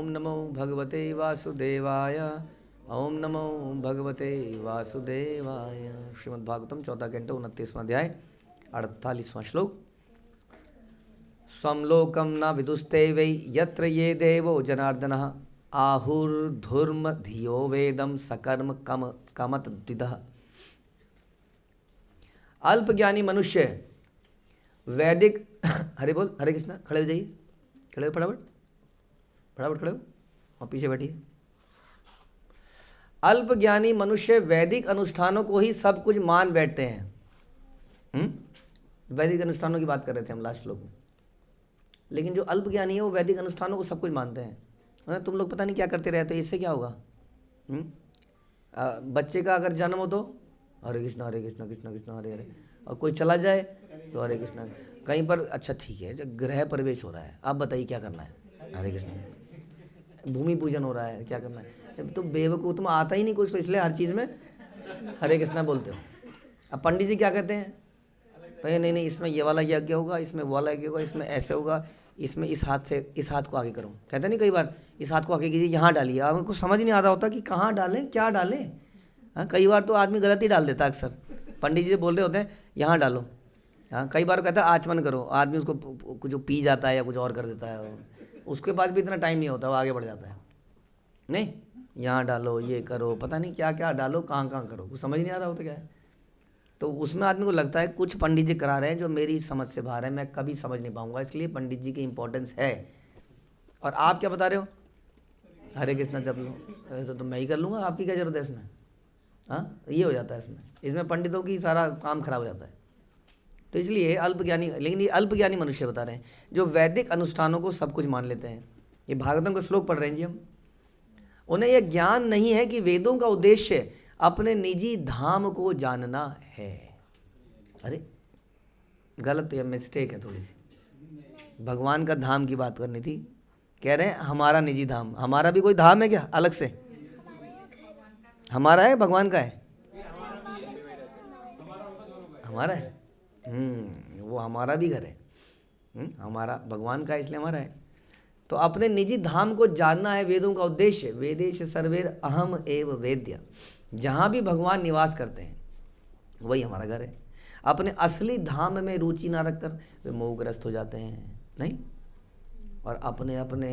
नमो भगवते वासुदेवाय। ओम नमो भगवते वासुदेवाय। श्रीमद्भागवतम 14 कैंटो 29वां अध्याय 48वां श्लोक। स्वं लोकं न विदुस्ते वै यत्र ये देवो जनार्दनः आहुर्धुर्म धियो वेदम सकर्म कमत द्विदः। अल्पज्ञानी मनुष्य वैदिक हरे बोल हरे कृष्णा, खड़े हो जाइए, खड़े हो फटाफट फटाफट खड़े हो और पीछे बैठिए। अल्पज्ञानी मनुष्य वैदिक अनुष्ठानों को ही सब कुछ मान बैठते हैं। वैदिक अनुष्ठानों की बात कर रहे थे हम लास्ट श्लोक में। लेकिन जो अल्पज्ञानी है वो वैदिक अनुष्ठानों को सब कुछ मानते हैं। तुम लोग पता नहीं क्या करते रहते हैं, इससे क्या होगा? बच्चे का अगर जन्म हो तो हरे कृष्णा कृष्णा कृष्णा हरे हरे, और कोई चला जाए तो हरे कृष्णा। कहीं पर अच्छा ठीक है, जब गृह प्रवेश हो रहा है, आप बताइए क्या करना है? हरे कृष्णा। भूमि पूजन हो रहा है, क्या करना है? तो बेवकूफ़, तुम आता ही नहीं कुछ, तो इसलिए हर चीज़ में हरे कृष्णा बोलते हो। अब पंडित जी क्या कहते हैं? भाई नहीं, इसमें ये वाला यज्ञ होगा, इसमें वो वाला यज्ञ होगा, इसमें ऐसे होगा, इसमें इस हाथ से इस हाथ को आगे करो। कहते नहीं कई बार, इस हाथ को आगे कीजिए, यहाँ डालिए। आपको समझ नहीं आता होता कि कहाँ डालें, क्या डालें। हाँ, कई बार तो आदमी गलत ही डाल देता है। अक्सर पंडित जी बोल रहे होते हैं यहाँ डालो। हाँ, कई बार कहता है आचमन करो, आदमी उसको कुछ पी जाता है या कुछ और कर देता है, उसके पास भी इतना टाइम नहीं होता, वो आगे बढ़ जाता है। नहीं, यहाँ डालो, ये करो, पता नहीं क्या क्या डालो, कहाँ करो, कुछ समझ नहीं आ रहा होता क्या है। तो उसमें आदमी को लगता है कुछ पंडित जी करा रहे हैं जो मेरी समझ से बाहर है, मैं कभी समझ नहीं पाऊंगा। इसलिए पंडित जी की इंपॉर्टेंस है। और आप क्या बता रहे हो? हरे कृष्णा जप लो, तो मैं ही कर लूँगा, आपकी क्या जरूरत है इसमें? हाँ, ये हो जाता है इसमें पंडितों की सारा काम खराब हो जाता है। तो इसलिए अल्पज्ञानी, लेकिन ये अल्पज्ञानी मनुष्य बता रहे हैं जो वैदिक अनुष्ठानों को सब कुछ मान लेते हैं। ये भागवतम का श्लोक पढ़ रहे हैं जी हम। उन्हें यह ज्ञान नहीं है कि वेदों का उद्देश्य अपने निजी धाम को जानना है। अरे गलत, ये मिस्टेक है थोड़ी सी। भगवान का धाम की बात करनी थी। कह रहे हैं हमारा निजी धाम। हमारा भी कोई धाम है क्या अलग से? हमारा है, भगवान का है? हमारा है। वो हमारा भी घर है। हमारा भगवान का है, इसलिए हमारा है। तो अपने निजी धाम को जानना है वेदों का उद्देश्य। वेदेश सर्वेर अहम एव वेद्य। जहाँ भी भगवान निवास करते हैं वही हमारा घर है। अपने असली धाम में रुचि ना रखकर वे मोहग्रस्त हो जाते हैं। नहीं, और अपने अपने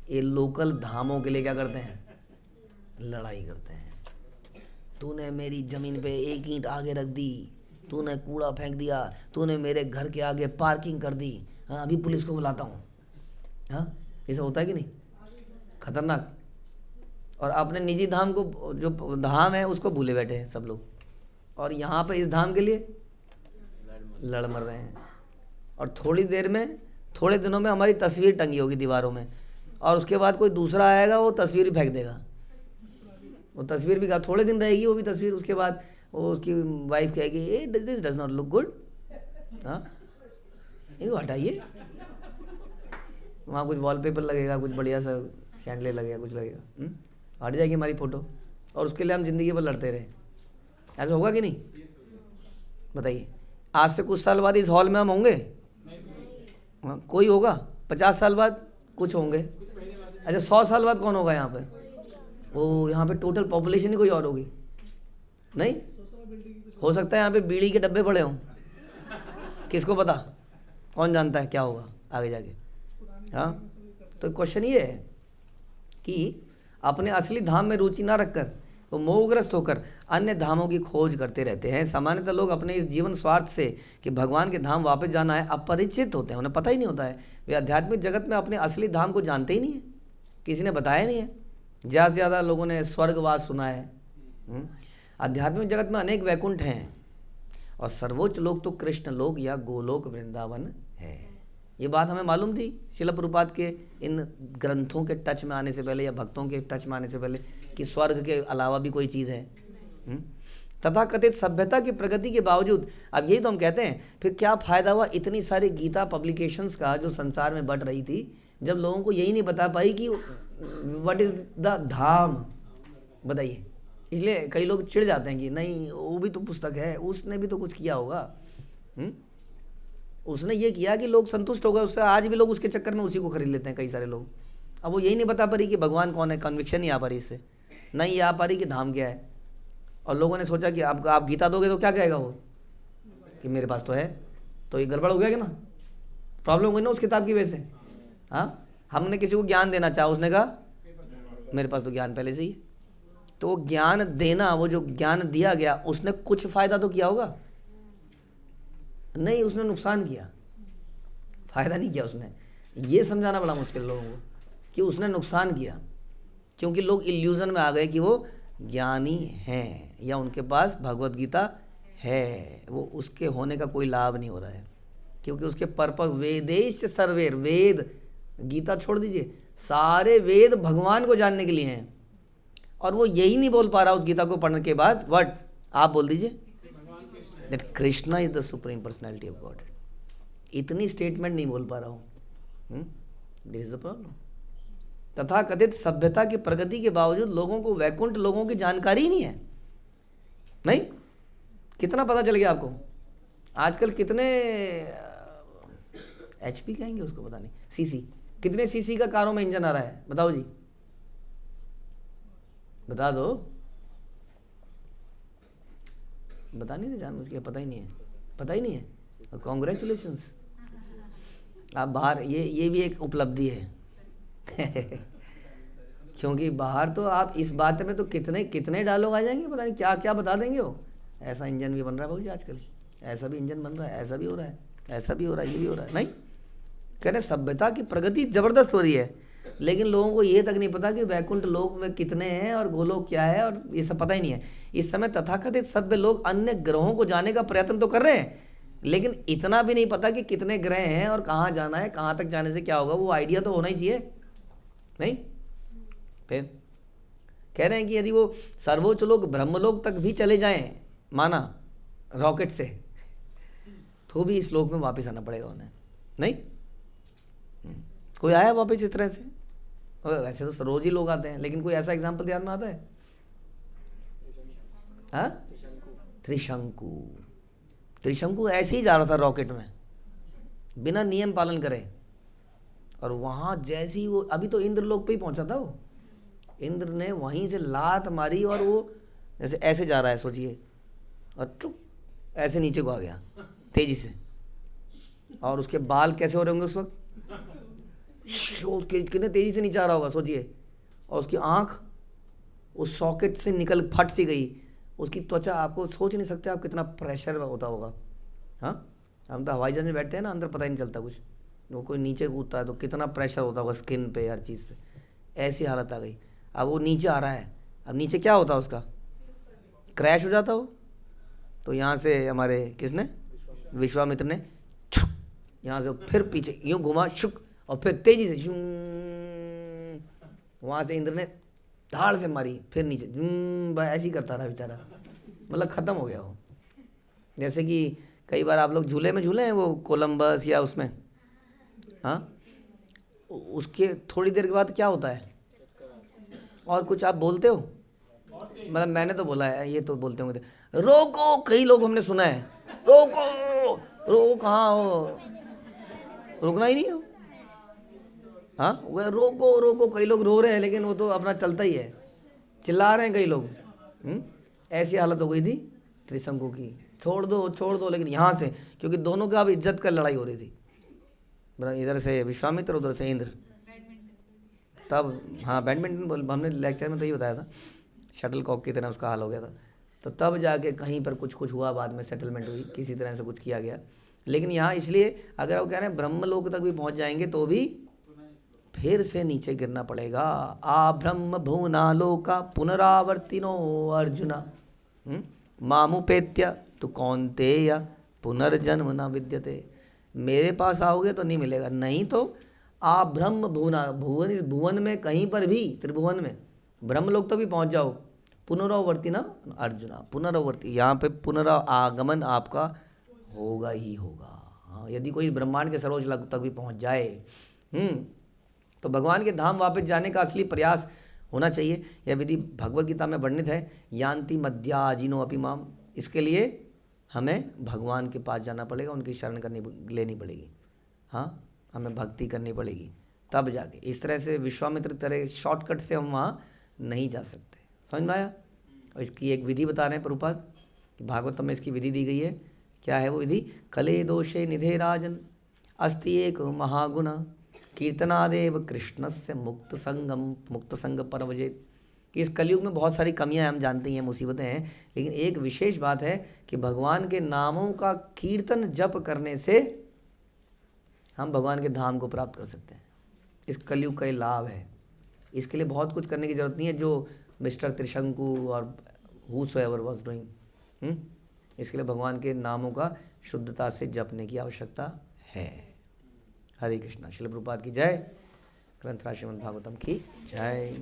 ये लोकल धामों के लिए क्या करते हैं? लड़ाई करते हैं। तूने मेरी ज़मीन पे एक ईंट आगे रख दी, तूने कूड़ा फेंक दिया, तूने मेरे घर के आगे पार्किंग कर दी। हाँ, अभी पुलिस को बुलाता हूँ। हाँ, ऐसा होता है कि नहीं? खतरनाक। और अपने निजी धाम को, जो धाम है उसको भूले बैठे हैं सब लोग, और यहाँ पे इस धाम के लिए लड़ मर रहे हैं। और थोड़ी देर में, थोड़े दिनों में हमारी तस्वीर टंगी होगी दीवारों में, और उसके बाद कोई दूसरा आएगा वो तस्वीर फेंक देगा। वो तस्वीर भी थोड़े दिन रहेगी वो भी तस्वीर, उसके बाद वो उसकी वाइफ कहेगी a this does not look good, हाँ इनको हटाइए। वहाँ कुछ वॉलपेपर लगेगा, कुछ बढ़िया सा शैंडले लगेगा, कुछ लगेगा, हट जाएगी हमारी फ़ोटो, और उसके लिए हम ज़िंदगी भर लड़ते रहे। ऐसा होगा कि नहीं? बताइए। आज से कुछ साल बाद इस हॉल में हम होंगे? कोई होगा? 50 साल बाद कुछ होंगे। अच्छा, 100 साल बाद कौन होगा यहाँ पे? वो यहाँ पे टोटल पॉपुलेशन ही कोई और होगी। नहीं हो सकता है यहाँ पे बीड़ी के डब्बे पड़े हों, किसको पता? कौन जानता है क्या होगा आगे जाके। हाँ, तो क्वेश्चन ये है कि अपने असली धाम में रुचि ना रखकर वो मोहग्रस्त होकर अन्य धामों की खोज करते रहते हैं। सामान्यतः लोग अपने इस जीवन स्वार्थ से कि भगवान के धाम वापस जाना है अपरिचित होते हैं, उन्हें पता ही नहीं होता है। वे आध्यात्मिक जगत में अपने असली धाम को जानते ही नहीं है, किसी ने बताया नहीं है। ज़्यादा से ज़्यादा लोगों ने स्वर्गवास सुना है। आध्यात्मिक जगत में अनेक वैकुंठ हैं, और सर्वोच्च लोक तो कृष्ण लोक या गोलोक वृंदावन है। ये बात हमें मालूम थी शिला प्रभुपाद के इन ग्रंथों के टच में आने से पहले, या भक्तों के टच में आने से पहले, कि स्वर्ग के अलावा भी कोई चीज़ है। तथा कथित सभ्यता की प्रगति के बावजूद, अब यही तो हम कहते हैं, फिर क्या फ़ायदा हुआ इतनी सारी गीता पब्लिकेशंस का जो संसार में बढ़ रही थी, जब लोगों को यही नहीं बता पाई कि व्हाट इज़ द धाम। बताइए। इसलिए कई लोग चिढ़ जाते हैं कि नहीं वो भी तो पुस्तक है, उसने भी तो कुछ किया होगा। उसने ये किया कि लोग संतुष्ट हो गए उससे, आज भी लोग उसके चक्कर में उसी को खरीद लेते हैं कई सारे लोग। अब वो यही नहीं बता पा रही कि भगवान कौन है, कन्विक्शन नहीं आ पा रही इससे, नहीं ये आ पा रही कि धाम क्या है। और लोगों ने सोचा कि आप गीता दोगे तो क्या कहेगा वो कि मेरे पास तो है, तो ये गड़बड़ हो गया क्या ना, प्रॉब्लम हुई ना उस किताब की वजह से। हाँ, हमने किसी को ज्ञान देना चाहा, उसने कहा मेरे पास तो ज्ञान पहले से ही है। तो ज्ञान देना, वो जो ज्ञान दिया गया उसने कुछ फायदा तो किया होगा, नहीं उसने नुकसान किया, फायदा नहीं किया उसने। ये समझाना बड़ा मुश्किल लोगों को कि उसने नुकसान किया, क्योंकि लोग इल्यूजन में आ गए कि वो ज्ञानी हैं या उनके पास भगवत गीता है। वो उसके होने का कोई लाभ नहीं हो रहा है, क्योंकि उसके पर्पस वेदेश सर्वेर, वेद गीता छोड़ दीजिए, सारे वेद भगवान को जानने के लिए हैं। और वो यही नहीं बोल पा रहा उस गीता को पढ़ने के बाद, व्हाट, आप बोल दीजिए, that Krishna is the supreme personality of God. इतनी स्टेटमेंट नहीं बोल पा रहा हूँ, दिस इज द प्रॉब्लम। तथा कथित सभ्यता की प्रगति के बावजूद लोगों को वैकुंठ लोगों की जानकारी ही नहीं है। नहीं, कितना पता चल गया आपको आजकल, कितने HP कहेंगे उसको, पता नहीं, CC, कितने CC का कारों में इंजन आ रहा है, बताओ जी, बता दो। बता नहीं रहे, जानबूझ के, पता ही नहीं है, पता ही नहीं है। कॉन्ग्रेचुलेशंस, आप बाहर, ये भी एक उपलब्धि है क्योंकि बाहर तो आप इस बात में तो कितने कितने डायलॉग आ जाएंगे, पता नहीं क्या क्या बता देंगे वो। ऐसा इंजन भी बन रहा है भाई आजकल, ऐसा भी इंजन बन रहा है, ऐसा भी हो रहा है, ऐसा भी हो रहा है, ये भी हो रहा है। नहीं, कह रहे सभ्यता की प्रगति जबरदस्त हो रही है, लेकिन लोगों को ये तक नहीं पता कि वैकुंठ लोक में कितने हैं और गोलोक क्या है, और ये सब पता ही नहीं है। इस समय तथाकथित सभ्य लोग अन्य ग्रहों को जाने का प्रयत्न तो कर रहे हैं, लेकिन इतना भी नहीं पता कि कितने ग्रह हैं और कहाँ जाना है, कहाँ तक जाने से क्या होगा, वो आइडिया तो होना ही चाहिए। नहीं, फिर कह रहे हैं कि यदि वो सर्वोच्च लोग ब्रह्मलोक तक भी चले जाएं, माना रॉकेट से, तो भी इस लोक में वापस आना पड़ेगा उन्हें। नहीं, कोई आया वापस इस तरह से? वैसे तो रोज ही लोग आते हैं, लेकिन कोई ऐसा एग्जाम्पल ध्यान में आता है? हाँ, त्रिशंकु, त्रिशंकु ऐसे ही जा रहा था रॉकेट में बिना नियम पालन करे, और वहाँ जैसे ही वो, अभी तो इंद्रलोक पे ही पहुंचा था वो, इंद्र ने वहीं से लात मारी और वो जैसे ऐसे जा रहा है सोचिए, और टुक ऐसे नीचे को आ गया तेजी से, और उसके बाल कैसे हो रहे होंगे उस वक्त, कितने तेजी से नीचे आ रहा होगा सोचिए, और उसकी आँख उस सॉकेट से निकल फट सी गई, उसकी त्वचा, आपको सोच नहीं सकते आप कितना प्रेशर होता होगा। हाँ, हम तो हवाई जहाज में बैठते हैं ना, अंदर पता ही नहीं चलता कुछ, वो कोई नीचे कूदता है तो कितना प्रेशर होता होगा स्किन पे, हर चीज़ पे। ऐसी हालत आ गई। अब वो नीचे आ रहा है, अब नीचे क्या होता उसका, क्रैश हो जाता वो। तो यहाँ से हमारे किसने, विश्वामित्र ने यहाँ से फिर पीछे यूँ घुमा शुक, और फिर तेजी से वहाँ से इंद्र ने धाड़ से मारी, फिर नीचे ऐसे ही करता रहा बेचारा, मतलब ख़त्म हो गया वो। जैसे कि कई बार आप लोग झूले में झूले हैं, वो कोलंबस या उसमें, हाँ, उसके थोड़ी देर के बाद क्या होता है, और कुछ आप बोलते हो, मतलब मैंने तो बोला है, ये तो बोलते होंगे, रोको, कई लोग हमने सुना है, रोको, रोको, कहाँ हो, रुकना ही नहीं हो। हाँ, वो रोको रोको, कई लोग रो रहे हैं, लेकिन वो तो अपना चलता ही है, चिल्ला रहे हैं कई लोग। ऐसी हालत हो गई थी त्रिशंकु की, छोड़ दो छोड़ दो, लेकिन यहाँ से, क्योंकि दोनों का अब इज्जत का लड़ाई हो रही थी, इधर से विश्वामित्र, उधर से इंद्र। तब हाँ, बैडमिंटन हमने लेक्चर में तो ही बताया था, शटल कॉक की तरह उसका हाल हो गया था। तो तब जाके कहीं पर कुछ हुआ, बाद में सेटलमेंट हुई, किसी तरह से कुछ किया गया। लेकिन यहाँ इसलिए, अगर वो कह रहे हैं ब्रह्मलोक तक भी पहुँच जाएंगे तो भी फिर से नीचे गिरना पड़ेगा। आ ब्रह्म भुवना लोका पुनरावर्तिनो अर्जुना मामुपेत्य तो कौन्तेय पुनर्जन्म न विद्यते। मेरे पास आओगे तो नहीं मिलेगा, नहीं तो आप ब्रह्म भुवना, भुवन, इस भुवन में कहीं पर भी, त्रिभुवन में ब्रह्मलोक तक भी पहुंच जाओ, पुनरावर्ती ना अर्जुना, पुनरावर्ती, यहाँ पे पुनरागमन आपका होगा ही होगा। हाँ, यदि कोई ब्रह्मांड के सर्वोच्च लोक तक भी पहुंच जाए, तो भगवान के धाम वापस जाने का असली प्रयास होना चाहिए। यह विधि भगवद गीता में वर्णित है, यान्ति मध्याजिनो अपि माम। इसके लिए हमें भगवान के पास जाना पड़ेगा, उनकी शरण लेनी पड़ेगी। हाँ, हमें भक्ति करनी पड़ेगी, तब जाके। इस तरह से विश्वामित्र तरह शॉर्टकट से हम वहाँ नहीं जा सकते। समझ में आया? और इसकी एक विधि बता रहे हैं प्रभुपाद कि भागवतम में इसकी विधि दी गई है। क्या है वो विधि? कले दोषे निधे राजन अस्ति एक महागुण कीर्तनादेव कृष्णस्य मुक्त संग परवजेत। इस कलयुग में बहुत सारी कमियां हम जानते हैं, मुसीबतें हैं, लेकिन एक विशेष बात है कि भगवान के नामों का कीर्तन जप करने से हम भगवान के धाम को प्राप्त कर सकते हैं। इस कलयुग का ये लाभ है। इसके लिए बहुत कुछ करने की जरूरत नहीं है जो मिस्टर त्रिशंकु और हूसोएवर वाज डूइंग। इसके लिए भगवान के नामों का शुद्धता से जपने की आवश्यकता है। हरे कृष्णा। श्रील प्रभुपाद की जय। ग्रंथराज श्रीमद् भागवतम की जय।